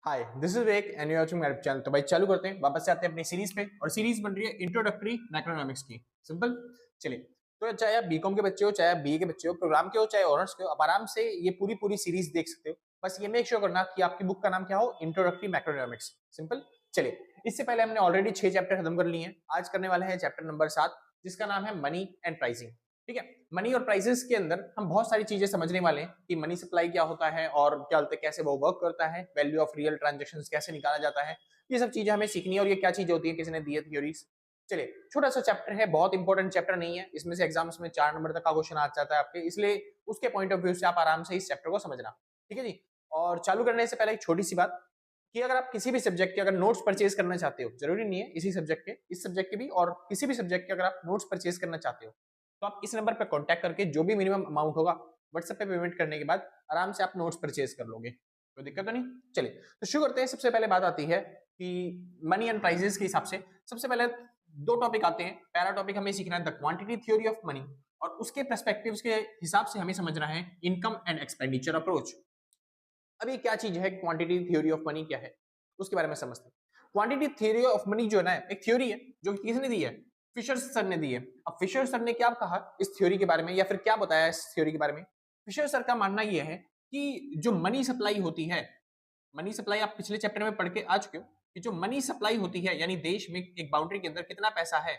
Hi this is Vivek and you are watching my channel. तो भाई चालू करते हैं, वापस से आते हैं अपनी सीरीज पे। और सीरीज बन रही है इंट्रोडक्टरी मैक्रोइकॉनॉमिक्स की। सिंपल। चलिए, तो चाहे आप बीकॉम के बच्चे हो, चाहे आप बीए के बच्चे हो, प्रोग्राम के हो, चाहे ऑनर्स के हो, आप आराम से ये पूरी पूरी सीरीज देख सकते हो। बस ये मेक श्योर करना कि आपकी बुक का नाम क्या हो, इंट्रोडक्टरी मैक्रोइकॉनॉमिक्स। सिंपल। चलिए, इससे पहले हमने ऑलरेडी 6 चैप्टर खत्म कर लिए हैं। आज करने वाले हैं चैप्टर नंबर 7, जिसका नाम है मनी एंड प्राइसिंग। ठीक है। मनी और प्राइसेस के अंदर हम बहुत सारी चीजें समझने वाले हैं कि मनी सप्लाई क्या होता है और क्या होता है, कैसे वो वर्क करता है, वैल्यू ऑफ रियल ट्रांजैक्शंस कैसे निकाला जाता है। ये सब चीजें हमें सीखनी है और ये क्या चीजें होती है, किसी ने दी है थ्योरीज। चलिए, छोटा सा चैप्टर है, बहुत इंपॉर्टेंट चैप्टर नहीं है, इसमें से एग्जाम्स में 4 नंबर तक का क्वेश्चन आ जाता है आपके, इसलिए उसके पॉइंट ऑफ व्यू से आप आराम से इस चैप्टर को समझना। ठीक है जी। और चालू करने से पहले एक छोटी सी बात कि अगर आप किसी भी सब्जेक्ट के अगर नोट्स परचेज करना चाहते हो, जरूरी नहीं है इसी सब्जेक्ट के, इस सब्जेक्ट के भी और किसी भी सब्जेक्ट के अगर आप नोट्स परचेज करना चाहते हो, तो आप इस नंबर पर कांटेक्ट करके जो भी मिनिमम अमाउंट होगा व्हाट्सएप पे पेमेंट करने के बाद आराम से आप नोट्स परचेज कर लोगे। कोई दिक्कत तो नहीं। चलिए, तो शुरू करते हैं। सबसे पहले बात आती है कि मनी एंड प्राइसेस के हिसाब से सबसे पहले दो टॉपिक आते हैं। पहला टॉपिक हमें सीखना है the quantity theory of money, और उसके पर्सपेक्टिव्स के हिसाब से हमें समझना है इनकम एंड एक्सपेंडिचर अप्रोच। अब ये क्या चीज है, क्वांटिटी थ्योरी ऑफ मनी क्या है, उसके बारे में समझते हैं। क्वांटिटी थ्योरी ऑफ मनी जो है ना, एक थ्योरी है जो किसने दी है, फिशर सर ने दी है। अब फिशर सर ने क्या कहा इस थ्योरी के बारे में, या फिर क्या बताया इस थ्योरी के बारे में। फिशर सर का मानना यह है कि जो मनी सप्लाई होती है, मनी सप्लाई आप पिछले चैप्टर में पढ़ के आ चुके हो कि जो मनी सप्लाई होती है, यानी देश में एक बाउंड्री के अंदर कितना पैसा है,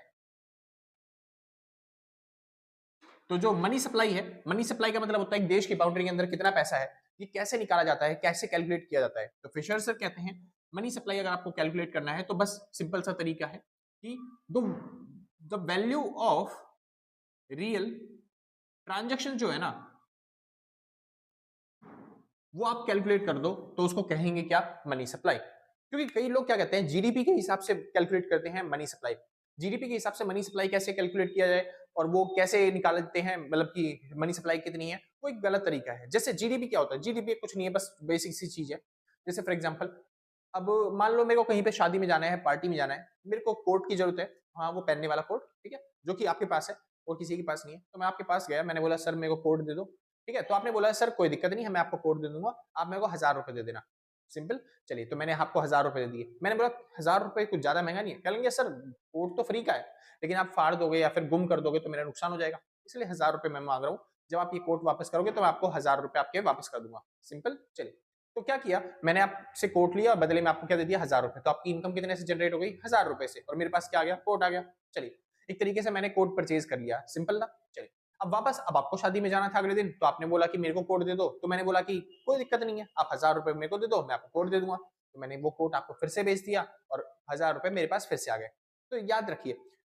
तो जो मनी सप्लाई है, मनी सप्लाई का मतलब होता है देश की बाउंड्री के अंदर कितना पैसा है, ये कैसे निकाला जाता है, कैसे कैलकुलेट किया जाता है। तो फिशर सर कहते हैं मनी सप्लाई अगर आपको कैलकुलेट करना है तो बस सिंपल सा तरीका है कि the value of real transaction जो है ना, वो आप कैलकुलेट कर दो तो उसको कहेंगे क्या, मनी सप्लाई। क्योंकि कई लोग क्या कहते हैं जीडीपी के हिसाब से कैलकुलेट करते हैं मनी सप्लाई। जीडीपी के हिसाब से मनी सप्लाई कैसे कैलकुलेट किया जाए और वो कैसे निकाल देते हैं, मतलब कि मनी सप्लाई कितनी है, वो एक गलत तरीका है। जैसे जीडीपी क्या होता है, जीडीपी कुछ नहीं है, बस बेसिक सी चीज है। जैसे फॉर एग्जांपल, अब मान लो मेरे को कहीं पे शादी में जाना है, पार्टी में जाना है, मेरे को कोट की जरूरत है, हाँ वो पहनने वाला कोट, ठीक है, जो कि आपके पास है और किसी के पास नहीं है। तो मैं आपके पास गया, मैंने बोला सर मेरे को कोट दे दो। ठीक है, तो आपने बोला सर कोई दिक्कत नहीं है, मैं आपको कोट दे दूंगा, आप मेरे को 1000 रुपए दे देना। सिंपल। चलिए, तो मैंने आपको 1000 रुपए दे दिए। मैंने बोला 1000 रुपए कुछ ज्यादा महंगा नहीं है, कहेंगे सर कोट तो फ्री का है, लेकिन आप फाड़ दोगे या फिर गुम कर दोगे तो मेरा नुकसान हो जाएगा, इसलिए 1000 रुपए मैं मांग रहा हूँ। जब आप ये कोट वापस करोगे तो मैं आपको 1000 रुपए आपके वापस कर दूंगा। सिंपल। चलिए, तो क्या किया मैंने, आपसे कोट लिया और बदले में आपको क्या दे दिया, 1000 रुपए। तो आपकी इनकम कितने से जनरेट हो गई, 1000 रुपए से, और मेरे पास क्या आ गया, कोट आ गया। चलिए, एक तरीके से मैंने कोट परचेज कर लिया। सिंपल ना। चलिए, अब वापस, अब आपको शादी में जाना था अगले दिन, तो आपने बोला कि मेरे को कोट दे दो, तो मैंने बोला कि कोई दिक्कत नहीं है, आप 1000 रुपए मेरे को दे दो, मैं आपको कोट दे दूंगा। तो मैंने वो कोट आपको फिर से बेच दिया और 1000 रुपए मेरे पास फिर से आ गए। तो याद रखिए,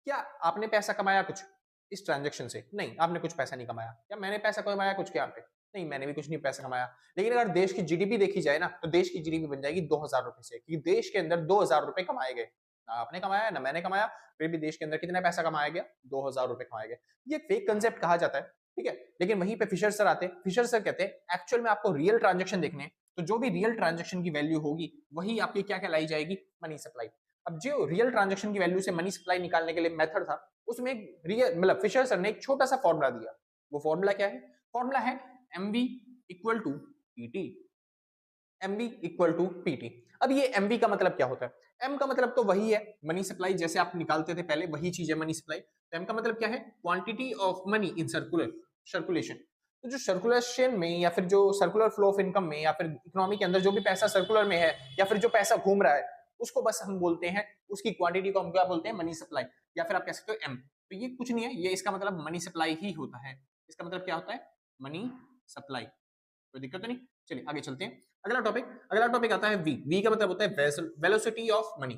क्या आपने पैसा कमाया कुछ इस ट्रांजेक्शन से, नहीं आपने कुछ पैसा नहीं कमाया। क्या मैंने पैसा कमाया कुछ क्या पे, नहीं मैंने भी कुछ नहीं पैसा कमाया। लेकिन अगर देश की जीडीपी देखी जाए ना, तो देश की जीडीपी बन जाएगी 2000 रुपए से, क्योंकि देश के अंदर 2000 रुपए कमाए गए, ना आपने कमाया ना मैंने कमाया, फिर भी देश के अंदर कितना पैसा कमाया गया, 2000 रुपए कमाए गए। ये फेक कंसेप्ट कहा जाता है, ठीक है। लेकिन वहीं पे फिशर सर आते हैं, फिशर सर कहते हैं एक्चुअल में आपको रियल ट्रांजेक्शन देखने हैं, तो जो भी रियल ट्रांजेक्शन की वैल्यू होगी वही आपकी क्या कहलाई जाएगी, मनी सप्लाई। अब जो रियल ट्रांजेक्शन की वैल्यू से मनी सप्लाई निकालने के लिए मेथड था, उसमें एक रियल मतलब फिशर सर ने एक छोटा सा फॉर्मूला दिया। वो फॉर्मूला क्या है, फॉर्मूला है MV equal to PT. MB equal to PT. अब ये एमबी का मतलब क्या होता है, एम का मतलब तो वही है मनी सप्लाई, जैसे आप निकालते थे पहले वही चीज है मनी सप्लाई। तो एम का मतलब क्या है, quantity of money in circulation. तो जो सर्कुलेशन में या फिर जो सर्कुलर फ्लो ऑफ इनकम में या फिर इकोनॉमी के अंदर जो भी पैसा सर्कुलर में है या फिर जो पैसा घूम रहा है, उसको बस हम बोलते हैं, उसकी क्वांटिटी को हम क्या बोलते हैं, मनी सप्लाई, या फिर आप कह सकते हो एम। तो ये कुछ नहीं है, ये इसका मतलब मनी सप्लाई ही होता है। इसका मतलब क्या होता है, मनी सप्लाई। कोई दिक्कत तो नहीं। चलिए आगे चलते हैं। अगला टॉपिक आता है वी। वी का मतलब होता है velocity of money.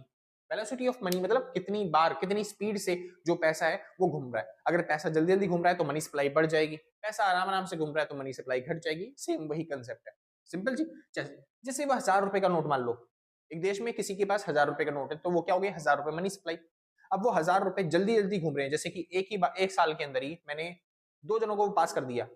Velocity of money मतलब कितनी बार, कितनी स्पीड से जो पैसा है वो घूम रहा है। अगर पैसा जल्दी जल्दी घूम रहा है तो मनी सप्लाई बढ़ जाएगी, पैसा आराम आराम से घूम रहा है तो मनी सप्लाई घट जाएगी। सेम वही कंसेप्ट है, सिंपल जी। जैसे वो 1000 रुपए का नोट मान लो, एक देश में किसी के पास 1000 रुपए का नोट है, तो वो क्या हो गया, 1000 रुपए मनी सप्लाई। अब वो 1000 रुपए जल्दी जल्दी घूम रहे हैं, जैसे कि एक साल के अंदर ही मैंने 2 जनों को पास कर दिया,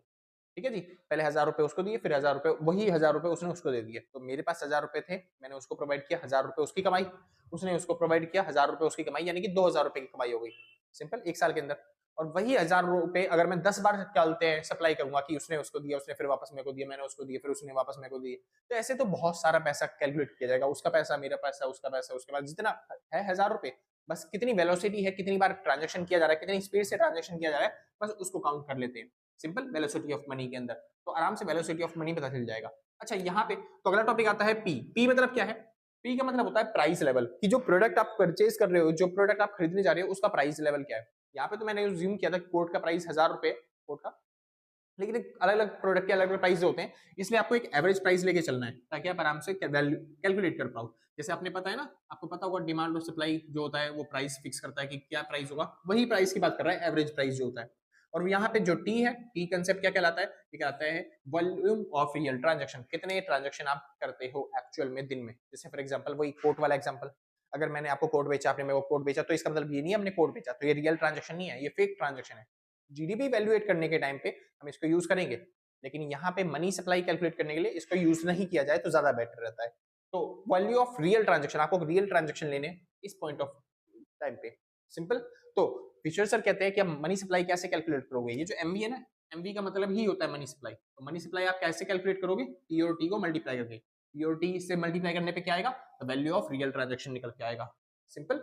ठीक है जी। पहले 1000 रुपए उसको दिए, फिर 1000 रुपए, वही 1000 रुपए उसने उसको दे दिए। तो मेरे पास 1000 रुपए थे, मैंने उसको प्रोवाइड किया, 1000 रुपए उसकी कमाई, उसने उसको प्रोवाइड किया, 1000 रुपए उसकी कमाई, यानी कि 2000 रुपए की कमाई हो गई। सिंपल, एक साल के अंदर। और वही 1000 रुपए अगर मैं 10 बार चलते हैं सप्लाई करूंगा कि उसने उसको दिया, उसने फिर वापस मेरे को दिया, मैंने उसको दिया, फिर उसने वापस मेरे को दिए, तो ऐसे तो बहुत सारा पैसा कैलकुलेट किया जाएगा, उसका पैसा, मेरा पैसा, उसका पैसा, उसके बाद जितना है 1000 रुपए, बस कितनी वेलोसिटी है, कितनी बार ट्रांजेक्शन किया जा रहा है, कितनी स्पीड से ट्रांजेक्शन किया जा रहा है, बस उसको काउंट कर लेते हैं सिंपल वेलोसिटी ऑफ मनी के अंदर, तो आराम से वेलोसिटी ऑफ मनी पता चल जाएगा। अच्छा यहाँ पे तो अगला टॉपिक आता है पी। पी मतलब क्या है? पी का मतलब होता है प्राइस लेवल, कि जो प्रोडक्ट आप परचेज कर रहे हो, जो प्रोडक्ट आप खरीदने जा रहे हो, उसका प्राइस लेवल क्या है। यहाँ पे तो मैंने ज्यूम किया था कोट का प्राइस 1000 रुपए कोट का, लेकिन अलग अलग प्रोडक्ट के अलग अलग प्राइस होते हैं, इसलिए आपको एक एवरेज प्राइस लेके चलना है ताकि आप आराम से कैलकुलेट कर पाओ। जैसे आपने पता है ना, आपको पता होगा डिमांड और सप्लाई जो होता है वो प्राइस फिक्स करता है कि क्या प्राइस होगा, वही प्राइस की बात कर रहा है, एवरेज प्राइस जो होता है। और यहाँ पे जो टी है, टी कंसेप्ट क्या कहलाता है? ये कहलाता है वॉल्यूम ऑफ रियल ट्रांजेक्शन, कितने ट्रांजेक्शन आप करते हो एक्चुअल में दिन में। जैसे फॉर एग्जांपल वही कोट वाला एग्जांपल, अगर मैंने आपको कोट बेचा, आपने मेरे को कोट बेचा, तो इसका मतलब ये नहीं है हमने कोट बेचा, तो ये रियल ट्रांजेक्शन नहीं है, ये फेक ट्रांजेक्शन है। जीडीपी वैल्यूएट करने के टाइम पे हम इसको यूज करेंगे, लेकिन यहाँ पे मनी सप्लाई कैलकुलेट करने के लिए इसको यूज नहीं किया जाए तो ज्यादा बेटर रहता है। तो वैल्यू ऑफ रियल ट्रांजेक्शन, आपको रियल ट्रांजेक्शन लेने इस पॉइंट ऑफ टाइम पे, सिंपल। तो फीचर सर कहते हैं कि आप मनी सप्लाई कैसे कैलकुलेट करोगे, ये जो एमवी है ना, एमवी का मतलब ही होता है मनी सप्लाई, तो मनी सप्लाई आप कैसे कैलकुलेट करोगे? पी और टी को मल्टीप्लाई करके, पी और टी से मल्टीप्लाई करने पे क्या आएगा? वैल्यू ऑफ रियल ट्रांजेक्शन निकल के आएगा, सिंपल,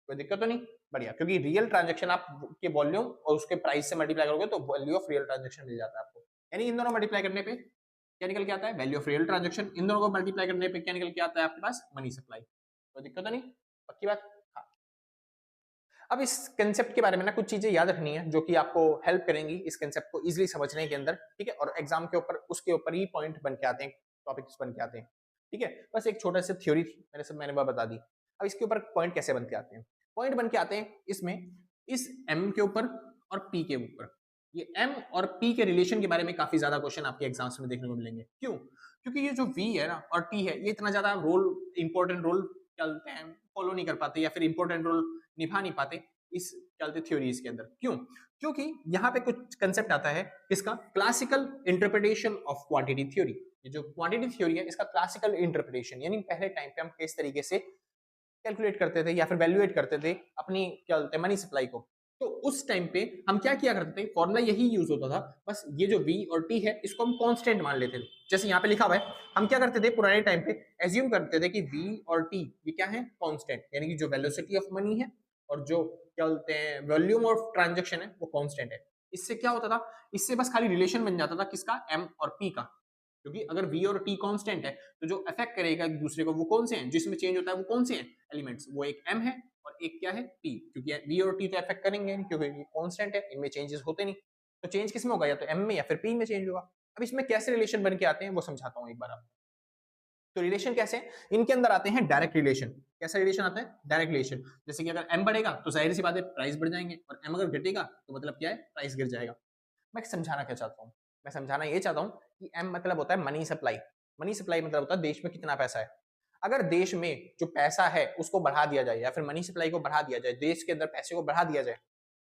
कोई दिक्कत तो नहीं, बढ़िया। क्योंकि रियल ट्रांजेक्शन आप के वॉल्यूम और उसके प्राइस से मल्टीप्लाई करोगे तो वैल्यू ऑफ रियल ट्रांजेक्शन मिल जाता है आपको, यानी इन दोनों मल्टीप्लाई करने पे क्या निकल के आता है? Value of real transaction. इन दोनों को मल्टीप्लाई करने पे क्या निकल के आता है आपके पास? Money supply. कोई दिक्कत तो नहीं, पक्की बात। हाँ, अब इस कंसेप्ट के बारे में ना कुछ चीजें याद रखनी है जो कि आपको हेल्प करेंगी इस कंसेप्ट को इजीली समझने के अंदर, ठीक है, और एग्जाम के ऊपर उसके ऊपर ही पॉइंट बन के आते हैं, टॉपिक्स बन के आते हैं, ठीक है। बस एक छोटा सा थ्योरी मैंने वह बता दी। अब इसके ऊपर पॉइंट कैसे बन के आते हैं? पॉइंट बन के आते हैं इसमें इस एम के ऊपर और पी के ऊपर। ये एम और पी के रिलेशन के बारे में काफी ज्यादा क्वेश्चन आपके एग्जाम्स में देखने को मिलेंगे। क्यों? क्योंकि ये जो वी है ना और टी है, ये इतना ज्यादा रोल, इंपॉर्टेंट रोल क्या बोलते हैं, फॉलो नहीं कर पाते या फिर इंपॉर्टेंट रोल निभा नहीं पाते इस क्या बोलते थ्योरीज के अंदर। क्यों? क्योंकि यहाँ पे कुछ कंसेप्ट आता है इसका classical interpretation of quantity theory. ये जो क्वांटिटी थ्योरी है इसका क्लासिकल इंटरप्रिटेशन, यानी पहले टाइम पे हम किस तरीके से कैलकुलेट करते थे या फिर वैल्यूएट करते थे अपनी क्या बोलते हैं मनी सप्लाई को, तो उस टाइम पे हम क्या किया करते थे, फॉर्मूला यही यूज होता था, बस ये जो V और T है इसको हम कांस्टेंट मान लेते थे। जैसे यहाँ पे लिखा हुआ है, हम क्या करते थे पुराने टाइम पे, एज्यूम करते थे कि V और T ये क्या है? कांस्टेंट, यानी कि जो वेलोसिटी ऑफ मनी है और जो क्या बोलते हैं वॉल्यूम ऑफ ट्रांजेक्शन है वो कांस्टेंट है। इससे क्या होता था? इससे बस खाली रिलेशन बन जाता था किसका? M और P का। क्योंकि अगर V और T कांस्टेंट है तो जो अफेक्ट करेगा एक दूसरे को वो कौन से हैं, जिसमें चेंज होता है वो कौन से हैं एलिमेंट्स? वो एक M है और एक क्या है? P। क्योंकि V और T तो अफेक्ट करेंगे नहीं क्योंकि ये कांस्टेंट है, इनमें चेंजेस होते नहीं। तो चेंज किसमें होगा? या तो M में या फिर P में चेंज होगा। अब इसमें कैसे रिलेशन बन के आते हैं वो समझाता हूँ एक बार आपको। तो रिलेशन कैसे? इनके अंदर आते हैं डायरेक्ट रिलेशन। कैसा रिलेशन आता है? Direct relation. जैसे कि अगर M बढ़ेगा तो जाहिर सी बात है प्राइस बढ़ जाएंगे, और M अगर घटेगा तो मतलब क्या है? प्राइस गिर जाएगा। मैं समझाना क्या चाहता हूँ? मैं समझाना ये चाहता हूँ कि M मतलब होता है मनी सप्लाई। मनी सप्लाई मतलब होता है देश में कितना पैसा है। अगर देश में जो पैसा है उसको बढ़ा दिया जाए या फिर मनी सप्लाई को बढ़ा दिया जाए, देश के अंदर पैसे को बढ़ा दिया जाए,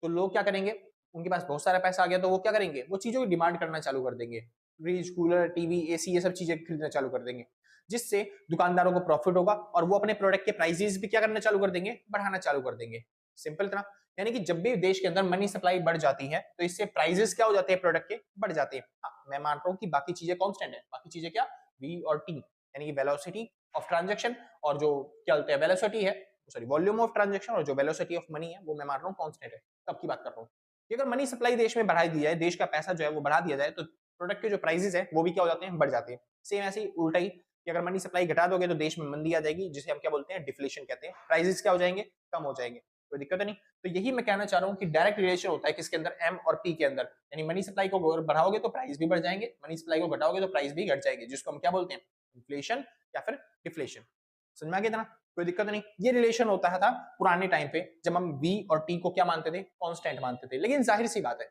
तो लोग क्या करेंगे? उनके पास बहुत सारा पैसा आ गया तो वो क्या करेंगे? वो चीजों की डिमांड करना चालू कर देंगे। फ्रिज, कूलर, टीवी, एसी, ये सब चीजें खरीदना चालू कर देंगे, जिससे दुकानदारों को प्रॉफिट होगा और वो अपने प्रोडक्ट के प्राइसेस भी क्या करना चालू कर देंगे? बढ़ाना चालू कर देंगे। सिंपल इतना। यानी कि जब भी देश के अंदर मनी सप्लाई बढ़ जाती है तो इससे प्राइसेस क्या हो जाते हैं? प्रोडक्ट के बढ़ जाते हैं। हाँ, मैं मान रहा हूँ कि बाकी चीजें कांस्टेंट है, बाकी चीजें क्या? वी और टी, यानी कि वेलोसिटी ऑफ ट्रांजैक्शन और जो क्या बोलते हैं वेलोसिटी है, सॉरी वॉल्यूम ऑफ ट्रांजैक्शन और जो वेलोसिटी ऑफ मनी है वो मैं मान रहा हूँ कांस्टेंट है। तब की बात कर रहा हूँ कि अगर मनी सप्लाई देश में बढ़ा दी जाए, देश का पैसा जो है वो बढ़ा दिया जाए, तो प्रोडक्ट के जो प्राइसेस है वो भी क्या हो जाते हैं? बढ़ जाते हैं। सेम ऐसे ही उल्टा ही कि अगर मनी सप्लाई घटा दोगे तो देश में मंदी आ जाएगी, जिसे हम क्या बोलते हैं? डिफ्लेशन कहते हैं। प्राइसेस क्या हो जाएंगे? कम हो जाएंगे। कोई दिक्कत नहीं। तो यही मैं कहना चाह रहा हूँ कि डायरेक्ट रिलेशन होता है किसके अंदर? एम और पी के अंदर। यानी मनी सप्लाई को बढ़ाओगे तो प्राइस भी बढ़ जाएंगे, मनी सप्लाई को घटाओगे तो प्राइस भी घट जाएगी, जिसको हम क्या बोलते हैं? इन्फ्लेशन या फिर डिफ्लेशन। समझ में आ गया ना? कोई दिक्कत नहीं। ये रिलेशन होता था पुराने टाइम पे जब हम वी और टी को क्या मानते थे? कांस्टेंट मानते थे। लेकिन जाहिर सी बात है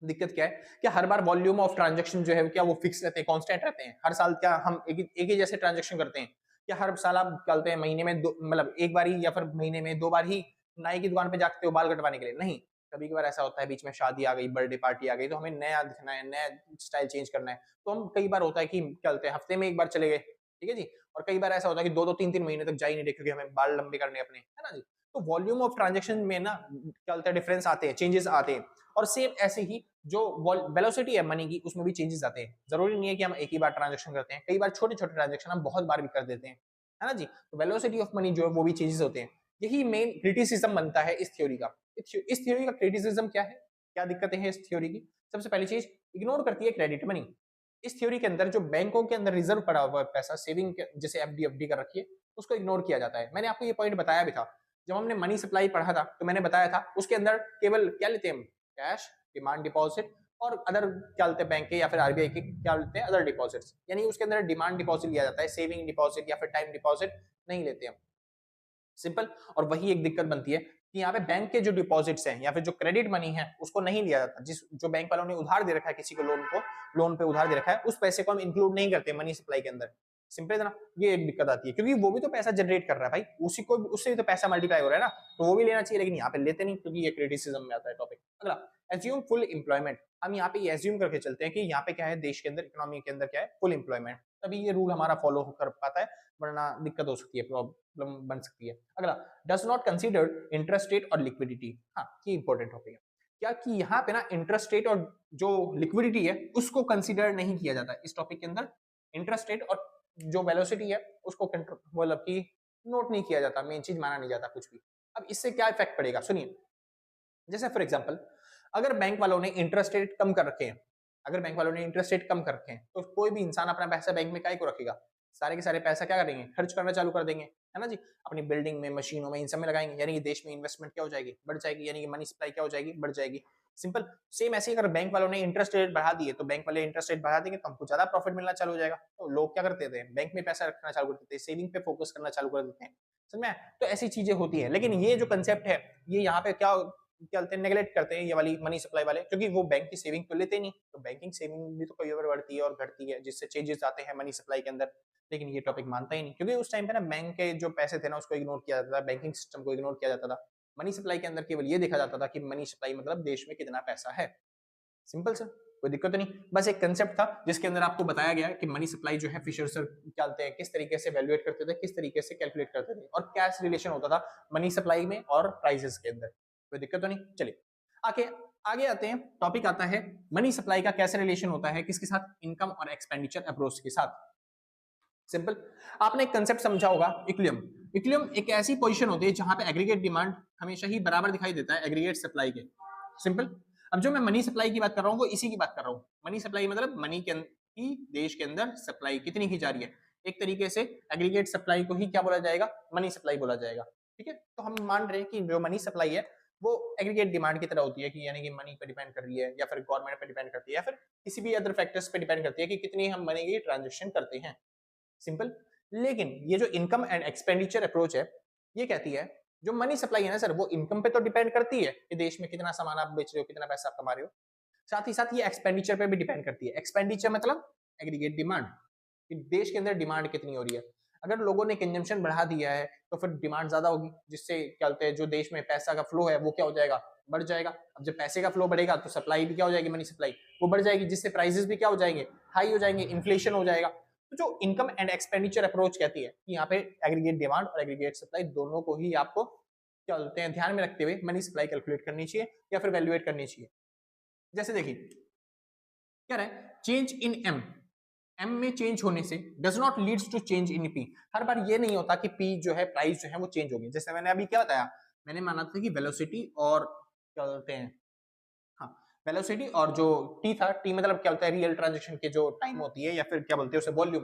दिक्कत क्या है कि हर बार वॉल्यूम ऑफ ट्रांजैक्शन जो है क्या वो फिक्स रहते हैं, कांस्टेंट रहते हैं? हर साल क्या हम एक ही जैसे ट्रांजैक्शन करते हैं? क्या हर साल आप चलते हैं महीने में दो, मतलब एक बार ही या फिर महीने में 2 बार ही नाई की दुकान पे जाते हो बाल कटवाने के लिए? नहीं, कभी कभार ऐसा होता है बीच में शादी आ गई, बर्थडे पार्टी आ गई, तो हमें नया दिखना है, नया स्टाइल चेंज करना है, तो हम कई बार होता है कि क्या बोलते हैं हफ्ते में एक बार चले गए, ठीक है जी। और कई बार ऐसा होता है कि 2-2 3-3 महीने तक जा ही नहीं रहे क्योंकि हमें बाल लंबे करने अपने, है ना जी। तो वॉल्यूम ऑफ ट्रांजेक्शन में ना क्या बोलते हैं डिफरेंस आते हैं, चेंजेस आते हैं। और सेम ऐसे ही जो वेलोसिटी है मनी की उसमें भी चेंजेस आते हैं। जरूरी नहीं है कि हम एक ही बार ट्रांजेक्शन करते हैं, कई बार छोटे छोटे ट्रांजेक्शन हम बहुत बार भी कर देते हैं, है ना जी। तो वेलोसिटी ऑफ मनी जो है वो भी चेंजेस होते हैं। यही मेन क्रिटिसिज्म बनता है इस थ्योरी का। इस थ्योरी का क्रिटिसिज्म क्या है, क्या दिक्कतें हैं इस थ्योरी की? सबसे पहली चीज, इग्नोर करती है क्रेडिट मनी। इस थ्योरी के अंदर जो बैंकों के अंदर रिजर्व पड़ा हुआ है पैसा, सेविंग जैसे एफडी एफडी कर रखी है, उसको इग्नोर किया जाता है। मैंने आपको ये पॉइंट बताया भी था जब हमने मनी सप्लाई पढ़ा था, तो मैंने बताया था उसके अंदर केवल क्या लेते हैं हम, कैश, डिमांड डिपॉजिट और अदर क्या लेते हैं बैंक के या फिर आरबीआई के क्या लेते हैं अदर डिपॉजिट्स, यानी उसके अंदर डिमांड डिपॉजिट लिया जाता है, सेविंग डिपॉजिट या फिर टाइम डिपॉजिट नहीं लेते हम। सिंपल। और वही एक दिक्कत बनती है कि यहाँ पे बैंक के जो डिपॉजिट्स हैं या फिर जो क्रेडिट मनी है उसको नहीं लिया जाता। जिस जो बैंक वालों ने उधार दे रखा है किसी को, लोन पे उधार दे रखा है, उस पैसे को हम इंक्लूड नहीं करते मनी सप्लाई के अंदर। सिंपल है ना। ये एक दिक्कत आती है क्योंकि वो भी तो पैसा जनरेट कर रहा है भाई, उसी को उससे भी तो पैसा मल्टीप्लाई हो रहा है ना, तो वो भी लेना चाहिए, लेकिन यहाँ पे लेते नहीं क्योंकि ये क्रिटिसिज्म में आता है टॉपिक। अगला, एज्यूम फुल एम्प्लॉयमेंट। हम यहाँ पे ये एज्यूम करके चलते हैं कि यहाँ पे क्या है, देश के अंदर इकोनॉमी के अंदर क्या है, फुल एम्प्लॉयमेंट, तभी ये रूल हमारा फॉलो कर पाता है, वरना दिक्कत हो सकती है, प्रॉब्लम बन सकती है। अगला, does not consider interest rate और लिक्विडिटी। हाँ, ये इंपॉर्टेंट टॉपिक है क्या कि यहाँ पे ना इंटरेस्ट रेट और जो लिक्विडिटी है उसको कंसीडर नहीं किया जाता है इस टॉपिक के अंदर। इंटरेस्ट रेट और जो वेलोसिटी है उसको मतलब कि नोट नहीं किया जाता, मेन चीज माना नहीं जाता कुछ भी। अब इससे क्या इफेक्ट पड़ेगा सुनिए। जैसे फॉर एग्जांपल, अगर बैंक वालों ने इंटरेस्ट रेट कम कर रखे हैं, तो कोई भी इंसान अपना पैसा बैंक में काहे को रखेगा, सारे के सारे पैसा क्या करेंगे, खर्च करना चालू कर देंगे, है ना जी। अपनी बिल्डिंग में, मशीनों में, इन सब में लगाएंगे, यानी कि देश में इन्वेस्टमेंट क्या हो जाएगी, बढ़ जाएगी, यानी कि मनी सप्लाई क्या हो जाएगी, बढ़ जाएगी। सिंपल। सेम ऐसे ही अगर बैंक वालों ने इंटरेस्ट रेट बढ़ा दिए तो बैंक वाले इंटरेस्ट रेट बढ़ा देंगे तो हमको ज्यादा प्रॉफिट मिलना चालू हो जाएगा। तो लोग क्या करते थे, बैंक में पैसा रखना चालू कर देते हैं, सेविंग पे फोकस करना चालू कर देते हैं। समझ में? तो ऐसी चीजें होती है, लेकिन ये जो कंसेप्ट है ये यहाँ पे क्या करते हैं, नेगलेक्ट करते हैं ये वाली मनी सप्लाई वाले, क्योंकि वो बैंक की सेविंग तो लेते नहीं, तो बैंकिंग सेविंग भी तो कई बार बढ़ती है और घटती है, जिससे चेंजेस आते हैं मनी सप्लाई के अंदर। लेकिन ये टॉपिक मानता ही नहीं, क्योंकि उस टाइम पे ना बैंक के जो पैसे थे ना उसको इग्नोर किया जाता था, बैंकिंग सिस्टम को इग्नोर किया जाता था। मनी सप्लाई के अंदर केवल ये देखा जाता था कि मनी सप्लाई मतलब देश में कितना पैसा है। सिंपल सर, कोई दिक्कत नहीं, बस एक कंसेप्ट था जिसके अंदर आपको बताया गया कि मनी सप्लाई जो है फिशर सर क्या बोलते हैं, किस तरीके से वैल्यूएट करते थे, किस तरीके से कैलकुलेट करते थे, और क्या रिलेशन होता था मनी सप्लाई में और प्राइसेस के अंदर। कोई दिक्कत तो नहीं। चलिए आगे आगे आते हैं। टॉपिक आता है मनी सप्लाई का कैसे रिलेशन होता है किसके साथ, इनकम और एक्सपेंडिचर अप्रोच के साथ। सिंपल। आपने एक कंसेप्ट समझा होगा, इक्विलिब्रियम। इक्विलिब्रियम एक ऐसी पोजीशन होती है जहां पे एग्रीगेट डिमांड हमेशा ही बराबर दिखाई देता है एग्रीगेट सप्लाई के। सिंपल। अब जो मैं मनी सप्लाई की बात कर रहा हूँ वो इसी की बात कर रहा हूँ। मनी सप्लाई मतलब मनी के की देश के अंदर सप्लाई कितनी की जा रही है, एक तरीके से एग्रीगेट सप्लाई को ही क्या बोला जाएगा, मनी सप्लाई बोला जाएगा। ठीक है, तो हम मान रहे हैं कि जो मनी सप्लाई है वो एग्रीगेट डिमांड की तरह होती है, कि यानी कि मनी पे डिपेंड कर रही है या फिर गवर्नमेंट पे डिपेंड करती है या फिर किसी भी अदर फैक्टर्स पे डिपेंड करती है कि कितनी हम मनी की ट्रांजेक्शन करते हैं। सिंपल। लेकिन ये जो इनकम एंड एक्सपेंडिचर अप्रोच है ये कहती है जो मनी सप्लाई है ना सर, वो इनकम पे तो डिपेंड करती है कि देश में कितना सामान आप बेच रहे हो, कितना पैसा आप कमा रहे हो, साथ ही साथ ये एक्सपेंडिचर पे भी डिपेंड करती है। एक्सपेंडिचर मतलब एग्रीगेट डिमांड, कि देश के अंदर डिमांड कितनी हो रही है। अगर लोगों ने कंजम्पशन बढ़ा दिया है तो फिर डिमांड ज्यादा होगी, जिससे क्या बोलते हैं जो देश में पैसा का फ्लो है वो क्या हो जाएगा, बढ़ जाएगा। अब जब पैसे का फ्लो बढ़ेगा तो सप्लाई भी क्या हो जाएगी, मनी सप्लाई वो बढ़ जाएगी, जिससे प्राइसेस भी क्या हो जाएंगे, हाई हो जाएंगे, इन्फ्लेशन हो जाएगा। तो जो इनकम एंड एक्सपेंडिचर अप्रोच कहती है कि यहाँ पे एग्रीगेट डिमांड और एग्रीगेट सप्लाई दोनों को ही आपको क्या बोलते हैं ध्यान में रखते हुए मनी सप्लाई कैलकुलेट करनी चाहिए या फिर वैल्यूएट करनी चाहिए। जैसे देखिए क्या रहा है, चेंज इन एम, एम में चेंज होने से does not leads to change in P. हर बार ये नहीं होता कि पी जो है, प्राइस जो है वो चेंज होगी। जैसे मैंने अभी क्या बताया, मैंने माना था कि वेलोसिटी और क्या बोलते हैं, हाँ, वेलोसिटी और जो टी था, टी मतलब क्या होता है रियल ट्रांजेक्शन के जो टाइम होती है या फिर क्या बोलते हैं उसे वॉल्यूम।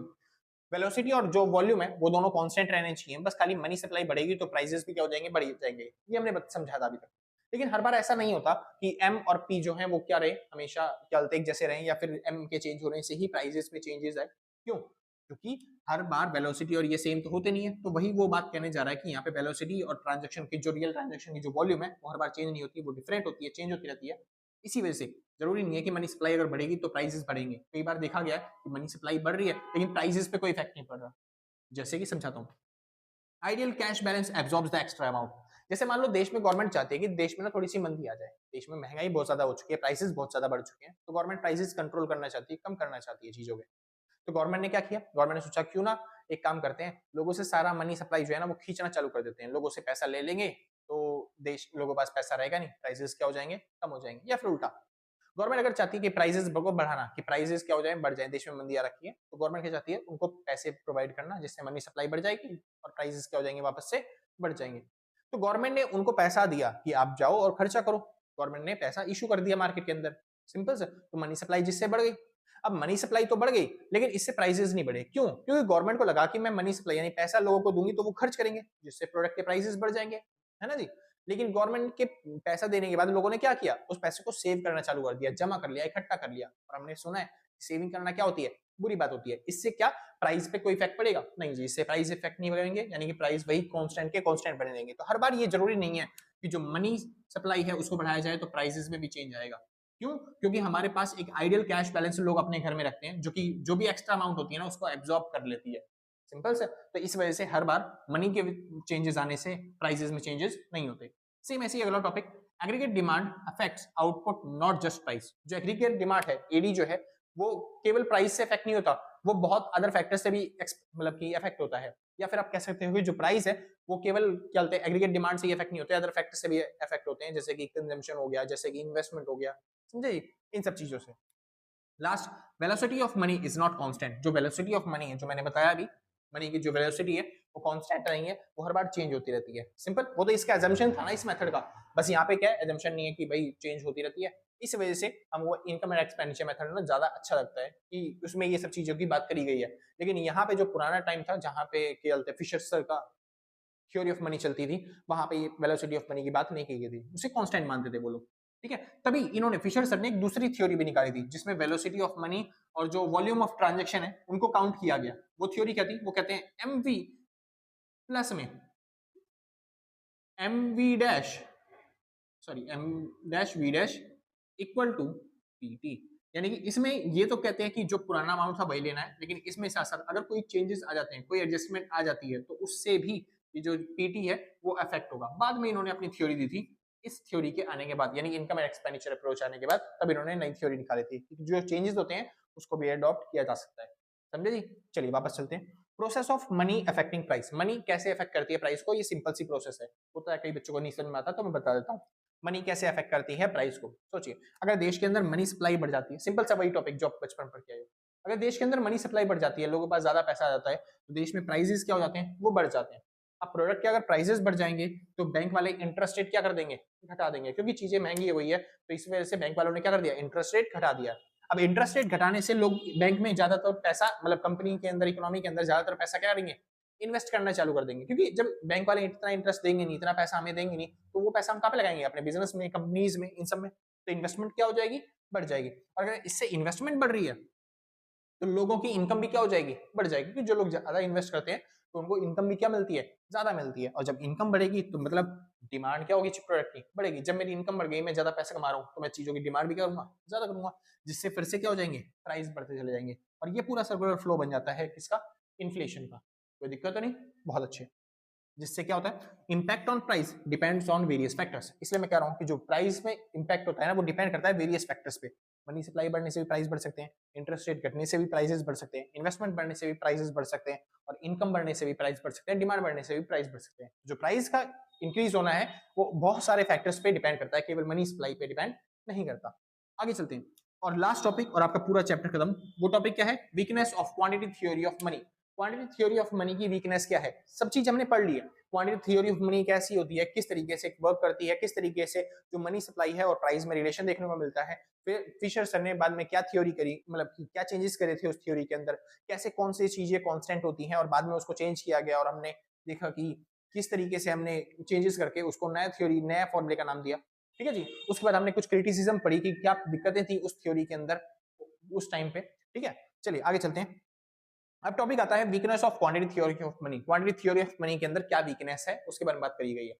वेलोसिटी और जो वॉल्यूम है वो दोनों कांस्टेंट रहने चाहिए, बस खाली मनी सप्लाई बढ़ेगी तो प्राइसेस भी क्या हो जाएंगे, बढ़ जाएंगे। ये हमने समझा था अभी तक। लेकिन हर बार ऐसा नहीं होता कि एम और पी जो है वो क्या रहे, हमेशा क्या बोलते हैं एक जैसे रहे, या फिर एम के चेंज होने से ही प्राइसेस में चेंजेस आए। क्यों? क्योंकि हर बार वेलोसिटी और ये सेम तो होते नहीं है। तो वही वो बात कहने जा रहा है कि यहाँ पे वेलोसिटी और ट्रांजेक्शन की जो रियल ट्रांजेक्शन की जो वॉल्यूम है वो हर बार चेंज नहीं होती, वो डिफरेंट होती है, चेंज होती रहती है। इसी वजह से जरूरी नहीं है कि मनी सप्लाई अगर बढ़ेगी तो प्राइसेस बढ़ेंगे। कई बार देखा गया है कि मनी सप्लाई बढ़ रही है लेकिन प्राइसेस पे कोई इफेक्ट नहीं पड़ रहा। जैसे कि समझाता हूँ, ideal cash balance absorbs the extra amount. जैसे मान लो देश में गवर्नमेंट चाहती है कि देश में ना थोड़ी सी मंदी आ जाए, देश में महंगाई बहुत ज्यादा हो चुकी है, प्राइसेस बहुत ज्यादा बढ़ चुके हैं, तो गवर्नमेंट प्राइसेस कंट्रोल करना चाहती है, कम करना चाहती है चीजों के। तो गवर्नमेंट ने क्या किया, गवर्नमेंट ने सोचा क्यों ना एक काम करते हैं, लोगों से सारा मनी सप्लाई जो है ना वो खींचना चालू कर देते हैं, लोगों से पैसा ले लेंगे तो देश लोगों के पास पैसा रहेगा नहीं, प्राइसेस क्या हो जाएंगे, कम हो जाएंगे। या फिर उल्टा, गवर्नमेंट अगर चाहती है कि प्राइसेस को बढ़ाना, कि प्राइसेस क्या हो जाए, बढ़ जाए, देश में मंदी आ रखी है, तो गवर्नमेंट क्या चाहती है, उनको पैसे प्रोवाइड करना, जिससे मनी सप्लाई बढ़ जाएगी और प्राइसेस क्या हो जाएंगे, वापस से बढ़ जाएंगे। तो गवर्नमेंट ने उनको पैसा दिया कि आप जाओ और खर्चा करो, गवर्नमेंट ने पैसा इशू कर दिया मार्केट के अंदर, सिंपल से। तो मनी सप्लाई जिससे बढ़ गई। अब मनी सप्लाई तो बढ़ गई, लेकिन इससे प्राइसेस नहीं बढ़े, क्यों? क्योंकि गवर्नमेंट को लगा कि मैं मनी सप्लाई यानी पैसा लोगों को दूंगी तो वो खर्च करेंगे, जिससे प्रोडक्ट के प्राइसेस बढ़ जाएंगे, है ना जी। लेकिन गवर्नमेंट के पैसा देने के बाद लोगों ने क्या किया, उस पैसे को सेव करना चालू कर दिया, जमा कर लिया, इकट्ठा कर लिया। और हमने सुना है सेविंग करना क्या होती है, बुरी बात होती है। इससे क्या प्राइस पे कोई इफेक्ट पड़ेगा? नहीं जी, इससे प्राइस इफेक्ट नहीं पड़ेंगे, यानी कि प्राइस वही कांस्टेंट के कांस्टेंट बने रहेंगे। तो हर बार ये जरूरी नहीं है कि जो मनी सप्लाई है उसको बढ़ाया जाए तो प्राइसेस में भी चेंज आएगा। क्यों? क्योंकि हमारे पास एक आइडियल कैश बैलेंस लोग अपने घर में रखते हैं, जो कि जो भी एक्स्ट्रा अमाउंट होती है ना उसको एब्जॉर्ब कर लेती है, सिंपल से। तो इस वजह से हर बार मनी के चेंजेस आने से प्राइसेस में चेंजेस नहीं होते। सेम ऐसे ही अगला topic, aggregate demand affects output not just price. जो एग्रीगेट डिमांड है, एडी जो है, वो केवल प्राइस से इफेक्ट नहीं होता, वो बहुत अदर फैक्टर से भी मतलब कि इफेक्ट होता है। या फिर आप कह सकते हो कि जो प्राइस है वो केवल क्या बोलते हैं, एग्रीगेट डिमांड से ही इफेक्ट नहीं होते, अदर फैक्टर से भी इफेक्ट होते हैं, जैसे कि कंजम्पशन हो गया, जैसे कि इन्वेस्टमेंट हो गया, समझे, इन सब चीजों से। Last, velocity of money is not constant. जो वेलोसिटी ऑफ मनी है, जो मैंने बताया अभी, मनी की जो वेलोसिटी है वो कांस्टेंट नहीं है, वो हर बार चेंज होती रहती है, सिंपल। वो तो इसका एजम्पशन था ना इस मेथड का, बस यहाँ पे क्या है, एजम्पशन नहीं है कि भाई चेंज होती रहती है। इस वजह से हमको इनकम एंड एक्सपेंडिचर मेथड ना ज्यादा अच्छा लगता है कि उसमें ये सब चीजों की बात करी गई है। लेकिन यहाँ पे जो पुराना टाइम था, जहाँ पे क्या बोलते हैं, फिशर सर का थ्योरी ऑफ मनी चलती थी, वहां पे वेलोसिटी ऑफ मनी की बात नहीं की गई थी, उसे कांस्टेंट मानते थे वो लोग, ठीक है। तभी इन्होंने, फिशर सर ने एक दूसरी थ्योरी भी निकाली थी, जिसमें वेलोसिटी ऑफ मनी और जो वॉल्यूम ऑफ ट्रांजेक्शन है उनको काउंट किया गया। वो थ्योरी क्या थी, वो कहते हैं एम वी प्लस में M V dash, sorry M dash V dash equal to P T. यानी कि इसमें ये तो कहते हैं कि जो पुराना अमाउंट था वही लेना है, लेकिन इसमें साथ साथ अगर कोई चेंजेस आ जाते हैं, कोई एडजस्टमेंट आ जाती है, तो उससे भी ये जो पीटी है वो अफेक्ट होगा। बाद में इन्होंने अपनी थ्योरी दी थी, इस थ्योरी के आने के बाद, यानी इनकम एंड एक्सपेंडिचर अप्रोच आने के बाद, तब इन्होंने नई थ्योरी निकाली थी कि जो चेंजेस होते हैं उसको भी अडॉप्ट किया जा सकता है, समझे जी। चलिए वापस चलते हैं। Process of money affecting price, money कैसे अफेक्ट करती है प्राइस को, ये सिंपल सी प्रोसेस है, होता है कई बच्चों को नहीं समझ में आता, तो मैं बता देता हूँ। मनी कैसे अफेक्ट करती है प्राइस को, सोचिए। अगर देश के अंदर मनी सप्लाई बढ़ जाती है, सिंपल सा वही टॉपिक जो आप बचपन पढ़ के आए हो, अगर देश के अंदर मनी सप्लाई बढ़ जाती है, लोगों के पास ज्यादा पैसा आ जाता है, तो देश में प्राइसेस क्या हो जाते हैं, वो बढ़ जाते हैं। अब प्रोडक्ट के अगर प्राइसेस बढ़ जाएंगे तो बैंक वाले इंटरेस्ट रेट क्या कर देंगे, घटा देंगे, क्योंकि चीजें महंगी हो गई है, तो इस वजह से बैंक वालों ने क्या कर दिया, इंटरेस्ट रेट घटा दिया। अब इंटरेस्ट रेट घटाने से लोग बैंक में ज्यादातर पैसा, मतलब कंपनी के अंदर, इकोनॉमी के अंदर ज्यादातर पैसा क्या करेंगे, इन्वेस्ट करना चालू कर देंगे, क्योंकि जब बैंक वाले इतना इंटरेस्ट देंगे नहीं, इतना पैसा हमें देंगे नहीं, तो वो पैसा हम कहाँ पे लगाएंगे, अपने बिजनेस में, कंपनीज में, इन सब में। तो इन्वेस्टमेंट क्या हो जाएगी, बढ़ जाएगी। और अगर इससे इन्वेस्टमेंट बढ़ रही है तो लोगों की इनकम भी क्या हो जाएगी, बढ़ जाएगी, क्योंकि जो लोग ज्यादा इन्वेस्ट करते हैं तो उनको इनकम भी क्या मिलती है, ज्यादा मिलती है। और जब इनकम बढ़ेगी तो मतलब डिमांड क्या होगी, प्रोडक्ट की बढ़ेगी। जब मेरी इनकम बढ़ गई, मैं ज्यादा पैसा कमा रहा हूँ, तो मैं चीजों की डिमांड भी करूंगा, ज्यादा करूंगा, जिससे फिर से क्या हो जाएंगे, प्राइस बढ़ते चले जाएंगे। और ये पूरा सर्कुलर फ्लो बन जाता है किसका, इन्फ्लेशन का। कोई दिक्कत तो नहीं, बहुत अच्छे। जिससे क्या होता है, impact on price depends on various factors. इसलिए मैं कह रहा हूँ कि जो प्राइस में इंपैक्ट होता है ना, वो डिपेंड करता है वेरियस फैक्टर्स पे। मनी सप्लाई बढ़ने से भी प्राइस बढ़ सकते हैं, इंटरेस्ट रेट घटने से भी प्राइसेस बढ़ सकते हैं, इन्वेस्टमेंट बढ़ने से भी प्राइसेस बढ़ सकते हैं, और इनकम बढ़ने से भी प्राइस बढ़ सकते हैं, डिमांड बढ़ने से भी प्राइस बढ़ सकते हैं। जो प्राइस का इंक्रीज होना है वो बहुत सारे फैक्टर्स पे डिपेंड करता है, केवल मनी सप्लाई पे डिपेंड नहीं करता। आगे चलते हैं, और लास्ट टॉपिक और आपका पूरा चैप्टर खत्म। वो टॉपिक क्या है, weakness of quantity theory of money. Quantity theory of money की वीकनेस क्या है, सब चीज हमने पढ़ ली है। क्वांटिटी थ्योरी ऑफ मनी कैसी होती है, किस तरीके से वर्क करती है, किस तरीके से जो मनी सप्लाई है और प्राइस में रिलेशन देखने को मिलता है। फिर फिशर सर ने बाद में क्या थ्योरी करी, मतलब क्या चेंजेस करे थे उस थ्योरी के अंदर, कैसे कौन सी चीजें कांस्टेंट होती हैं, और बाद में उसको चेंज किया गया, और हमने देखा कि किस तरीके से हमने चेंजेस करके उसको नया थ्योरी, नया फॉर्मूले का नाम दिया, ठीक है जी। उसके बाद हमने कुछ क्रिटिसिज्म पढ़ी कि क्या दिक्कतें थी उस थ्योरी के अंदर उस टाइम पे, ठीक है। चलिए आगे चलते हैं। अब टॉपिक आता है weakness of quantity theory of money. Quantity theory of money के अंदर क्या वीकनेस है उसके बारे में बात करी गई है।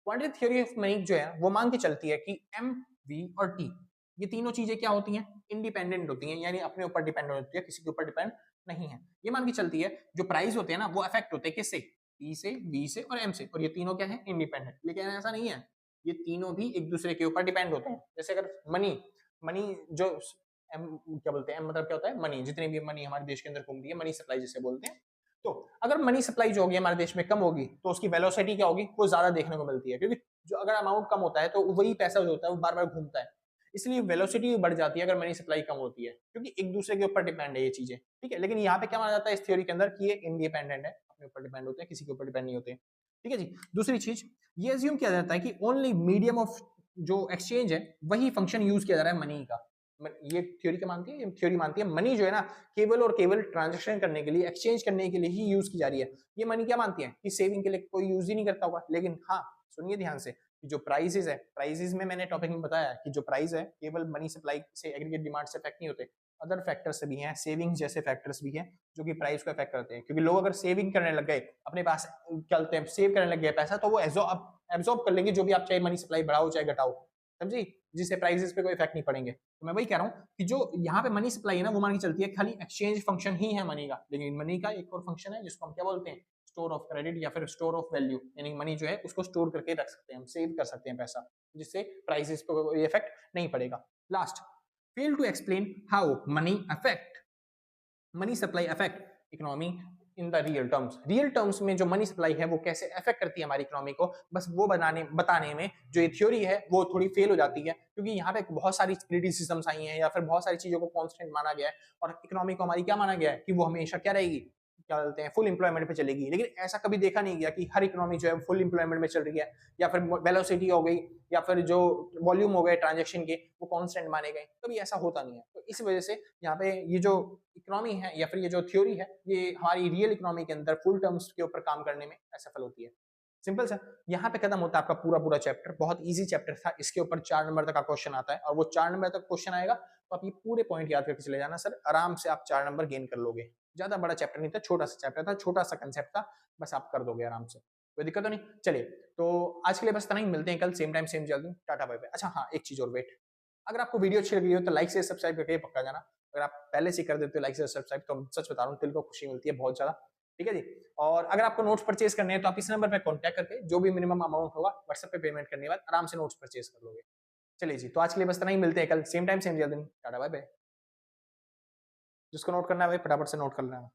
क्वांटिटी थ्योरी ऑफ मनी जो है वो मान के चलती है कि एम, वी और टी, ये तीनों चीजें क्या होती हैं, इंडिपेंडेंट होती हैं, यानी अपने ऊपर डिपेंड होती है, किसी के ऊपर डिपेंड नहीं है। ये मान के चलती है जो प्राइस होते हैं ना वो अफेक्ट होते हैं किससे, टी से, वी से और एम से, और ये तीनों क्या है, इंडिपेंडेंट। लेकिन ऐसा नहीं है, ये तीनों भी एक दूसरे के ऊपर डिपेंड होते हैं। जैसे अगर मनी, मनी जो एम क्या बोलते हैं, एम मतलब क्या होता है, मनी, जितनी भी मनी हमारे देश के अंदर घूम रही है, मनी सप्लाई जिसे बोलते हैं, तो अगर मनी सप्लाई जो होगी हमारे देश में कम होगी तो उसकी वेलोसिटी क्या होगी, वो ज्यादा देखने को मिलती है, क्योंकि जो अगर अमाउंट कम होता है तो वही पैसा जो होता है वो बार बार घूमता है, इसलिए वेलोसिटी बढ़ जाती है अगर मनी सप्लाई कम होती है, क्योंकि एक दूसरे के ऊपर डिपेंड है ये चीजें, ठीक है। लेकिन यहाँ पे क्या माना जाता है इस थ्योरी के अंदर कि ये इंडिपेंडेंट है, अपने ऊपर डिपेंड होते हैं, किसी के ऊपर डिपेंड नहीं होते, ठीक है जी। दूसरी चीज ये अज्यूम किया जाता है कि ओनली मीडियम ऑफ जो एक्सचेंज है वही फंक्शन यूज किया जा रहा है मनी का। ये थ्योरी क्या मानती है, ये थ्योरी मानती है मनी जो है ना केवल और केवल ट्रांजैक्शन करने के लिए, एक्सचेंज करने के लिए ही यूज की जा रही है। ये मनी क्या मानती है कि सेविंग के लिए कोई यूज ही नहीं करता होगा। लेकिन हाँ सुनिए ध्यान से कि जो प्राइसेस है, प्राइसेस में मैंने टॉपिक में बताया कि जो प्राइस है केवल मनी सप्लाई से, एग्रीगेट डिमांड से इफेक्ट नहीं होते, अदर फैक्टर्स भी हैं, सेविंग्स जैसे फैक्टर्स भी हैं जो कि प्राइस को इफेक्ट करते हैं। क्योंकि लोग अगर सेविंग करने लग गए, अपने पास क्या बोलते हैं सेव करने लग गए पैसा, तो वो एब्जॉर्ब कर लेंगे जो भी आप चाहे मनी सप्लाई बढ़ाओ चाहे घटाओ, समझी, जिससे प्राइसेस पे कोई इफेक्ट नहीं पड़ेंगे। तो मैं वही कह रहा हूँ कि जो यहाँ पे मनी सप्लाई है ना वो मान के चलती है खाली एक्सचेंज फंक्शन ही है मनी का, लेकिन मनी का एक और फंक्शन है जिसको हम क्या बोलते हैं, स्टोर ऑफ क्रेडिट या फिर स्टोर ऑफ वैल्यू, यानी मनी जो है उसको स्टोर करके रख सकते हैं, हम सेव कर सकते हैं पैसा, जिससे प्राइसेस पे कोई इफेक्ट नहीं पड़ेगा। Last, fail to explain how money affect, money supply affect economy in the real terms. Real terms में जो मनी सप्लाई है वो कैसे अफेक्ट करती है हमारी इकोनॉमी को, बस वो बताने में जो ये थ्योरी है वो थोड़ी फेल हो जाती है, क्योंकि यहाँ पे बहुत सारी क्रिटिसिज्म्स आई हैं या फिर बहुत सारी चीजों को कांस्टेंट माना गया है, और इकोनॉमी को हमारी क्या माना गया है कि वो हमेशा क्या रहेगी, क्या बोलते हैं, फुल एम्प्लॉयमेंट पे चलेगी। लेकिन ऐसा कभी देखा नहीं गया कि हर इकोनॉमी जो है फुल एम्प्लॉयमेंट में चल रही है, या फिर वेलोसिटी हो गई, या फिर जो वॉल्यूम हो गए ट्रांजेक्शन के वो कांस्टेंट माने गए, कभी ऐसा होता नहीं है। तो इस वजह से यहाँ पे ये जो इकोनॉमी है या फिर ये जो थ्योरी है ये हमारी रियल इकोनॉमी के अंदर फुल टर्म्स के ऊपर काम करने में असफल होती है। सिंपल सा यहाँ पे खत्म होता है आपका पूरा पूरा चैप्टर। बहुत इजी चैप्टर था, इसके ऊपर 4 नंबर तक का क्वेश्चन आता है, और वो 4 नंबर तक क्वेश्चन आएगा तो आप ये पूरे पॉइंट याद करके चले जाना सर, आराम से आप 4 नंबर गेन कर लोगे। ज्यादा बड़ा चैप्टर नहीं था, छोटा सा चैप्टर था, छोटा सा कंसेप्ट था, बस आप कर दोगे आराम से, कोई दिक्कत तो नहीं। चलिए तो आज के लिए बस इतना ही, मिलते हैं कल सेम टाइम सेम जल्दी, टाटा बाय बाय। अच्छा हाँ एक चीज और वेट, अगर आपको वीडियो अच्छी लगी हो तो लाइक से सब्सक्राइब करके पक्का जाना, अगर आप पहले से कर देते हो लाइक से सब्सक्राइब तो सच बता रहा हूँ दिल को खुशी मिलती है बहुत ज्यादा, ठीक है जी। और अगर आपको नोट्स परचेज करने हैं तो आप इस नंबर पे कांटेक्ट करके जो भी मिनिमम अमाउंट होगा व्हाट्सएप पे पेमेंट करने के बाद आराम से नोट्स परचेज कर लोगे। चलिए जी, तो आज के लिए बस इतना ही, मिलते हैं कल सेम टाइम सेम जल्दी, टाटा बाय बाय। जिसको नोट करना है भाई फटाफट से नोट कर लेना।